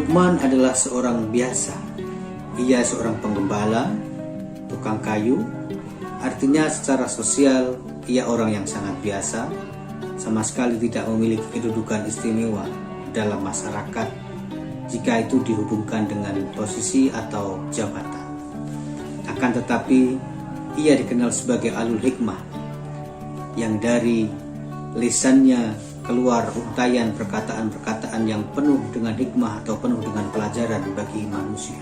Luqman adalah seorang biasa. Ia seorang penggembala, tukang kayu. Artinya secara sosial ia orang yang sangat biasa, sama sekali tidak memiliki kedudukan istimewa dalam masyarakat jika itu dihubungkan dengan posisi atau jabatan. Akan tetapi ia dikenal sebagai alul hikmah, yang dari lisannya keluar untayan perkataan-perkataan yang penuh dengan hikmah atau penuh dengan pelajaran bagi manusia.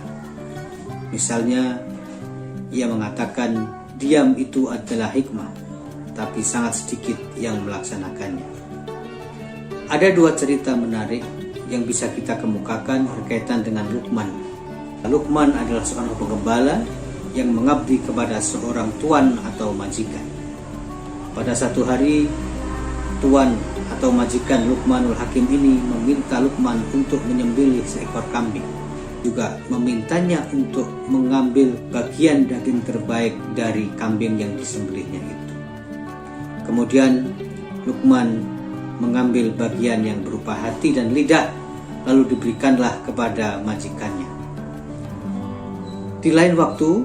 Misalnya, ia mengatakan diam itu adalah hikmah, tapi sangat sedikit yang melaksanakannya. Ada dua cerita menarik yang bisa kita kemukakan berkaitan dengan Luqman. Luqman adalah seorang penggembala yang mengabdi kepada seorang tuan atau majikan. Pada satu hari, tuan atau majikan Luqmanul Hakim ini meminta Luqman untuk menyembelih seekor kambing. Juga memintanya untuk mengambil bagian daging terbaik dari kambing yang disembelihnya itu. Kemudian Luqman mengambil bagian yang berupa hati dan lidah, lalu diberikanlah kepada majikannya. Di lain waktu,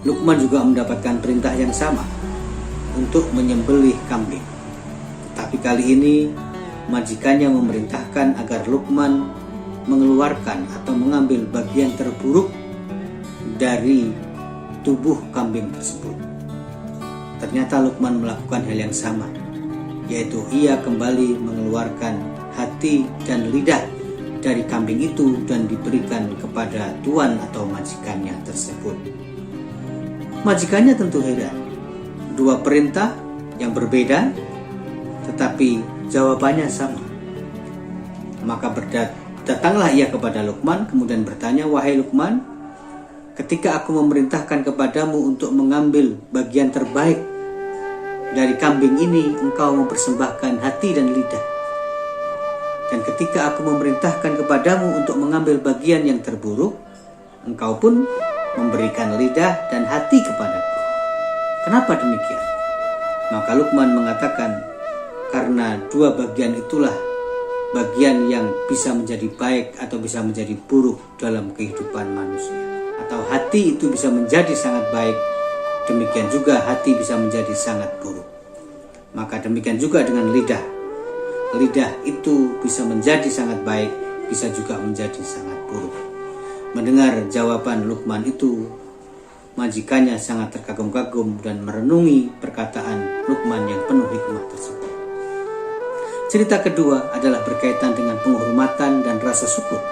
Luqman juga mendapatkan perintah yang sama untuk menyembelih kambing. Tapi kali ini majikannya memerintahkan agar Luqman mengeluarkan atau mengambil bagian terburuk dari tubuh kambing tersebut. Ternyata Luqman melakukan hal yang sama, yaitu ia kembali mengeluarkan hati dan lidah dari kambing itu dan diberikan kepada tuan atau majikannya tersebut. Majikannya tentu heran. Dua perintah yang berbeda, tetapi jawabannya sama. Maka datanglah ia kepada Luqman, kemudian bertanya, "Wahai Luqman, ketika aku memerintahkan kepadamu untuk mengambil bagian terbaik dari kambing ini, engkau mempersembahkan hati dan lidah. Dan ketika aku memerintahkan kepadamu untuk mengambil bagian yang terburuk, engkau pun memberikan lidah dan hati kepadaku. Kenapa demikian?" Maka Luqman mengatakan, karena dua bagian itulah bagian yang bisa menjadi baik atau bisa menjadi buruk dalam kehidupan manusia. Atau hati itu bisa menjadi sangat baik, demikian juga hati bisa menjadi sangat buruk. Maka demikian juga dengan lidah. Lidah itu bisa menjadi sangat baik, bisa juga menjadi sangat buruk. Mendengar jawaban Luqman itu, majikannya sangat terkagum-kagum dan merenungi perkataan Luqman yang penuh hikmah tersebut. Cerita kedua adalah berkaitan dengan penghormatan dan rasa syukur.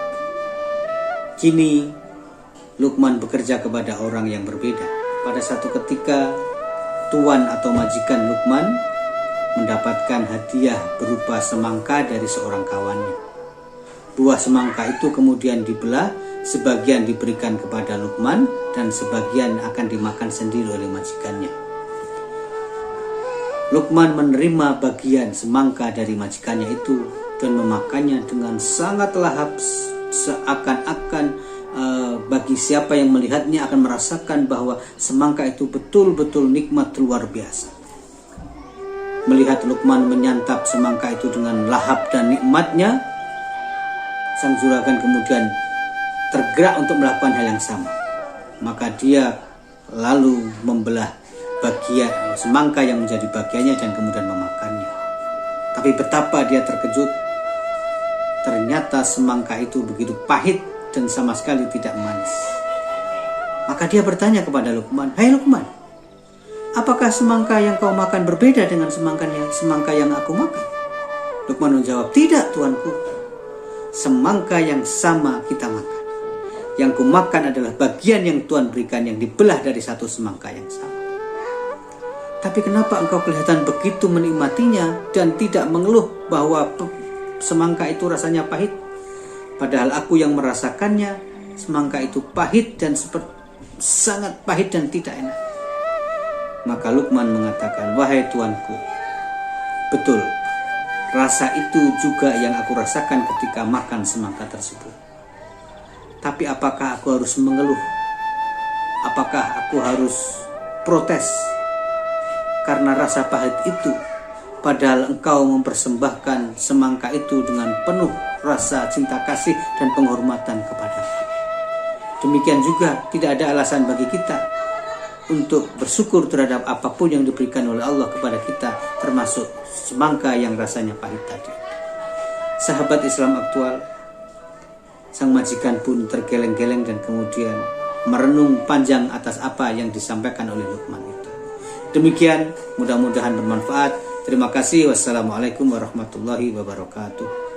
Kini Luqman bekerja kepada orang yang berbeda. Pada satu ketika, tuan atau majikan Luqman mendapatkan hadiah berupa semangka dari seorang kawannya. Buah semangka itu kemudian dibelah, sebagian diberikan kepada Luqman dan sebagian akan dimakan sendiri oleh majikannya. Luqman menerima bagian semangka dari majikannya itu dan memakannya dengan sangat lahap, seakan-akan bagi siapa yang melihatnya akan merasakan bahwa semangka itu betul-betul nikmat luar biasa. Melihat Luqman menyantap semangka itu dengan lahap dan nikmatnya, sang juragan kemudian tergerak untuk melakukan hal yang sama. Maka dia lalu membelah bagian semangka yang menjadi bagiannya dan kemudian memakannya. Tapi betapa dia terkejut, ternyata semangka itu begitu pahit dan sama sekali tidak manis. Maka dia bertanya kepada Luqman, "Hai Luqman, apakah semangka yang kau makan berbeda dengan semangka yang aku makan?" Luqman menjawab, "Tidak, tuanku. Semangka yang sama kita makan. Yang ku makan adalah bagian yang Tuhan berikan yang dibelah dari satu semangka yang sama. Tapi kenapa engkau kelihatan begitu menikmatinya dan tidak mengeluh bahwa semangka itu rasanya pahit? Padahal aku yang merasakannya, semangka itu pahit dan sangat pahit dan tidak enak." Maka Luqman mengatakan, "Wahai tuanku, betul, rasa itu juga yang aku rasakan ketika makan semangka tersebut. Tapi apakah aku harus mengeluh? Apakah aku harus protes? Karena rasa pahit itu padahal engkau mempersembahkan semangka itu dengan penuh rasa cinta kasih dan penghormatan kepadaku. Demikian juga tidak ada alasan bagi kita untuk bersyukur terhadap apapun yang diberikan oleh Allah kepada kita, termasuk semangka yang rasanya pahit tadi. Sahabat Islam aktual, sang majikan pun tergeleng-geleng dan kemudian merenung panjang atas apa yang disampaikan oleh Luqman itu. Demikian, mudah-mudahan bermanfaat. Terima kasih. Wassalamualaikum warahmatullahi wabarakatuh.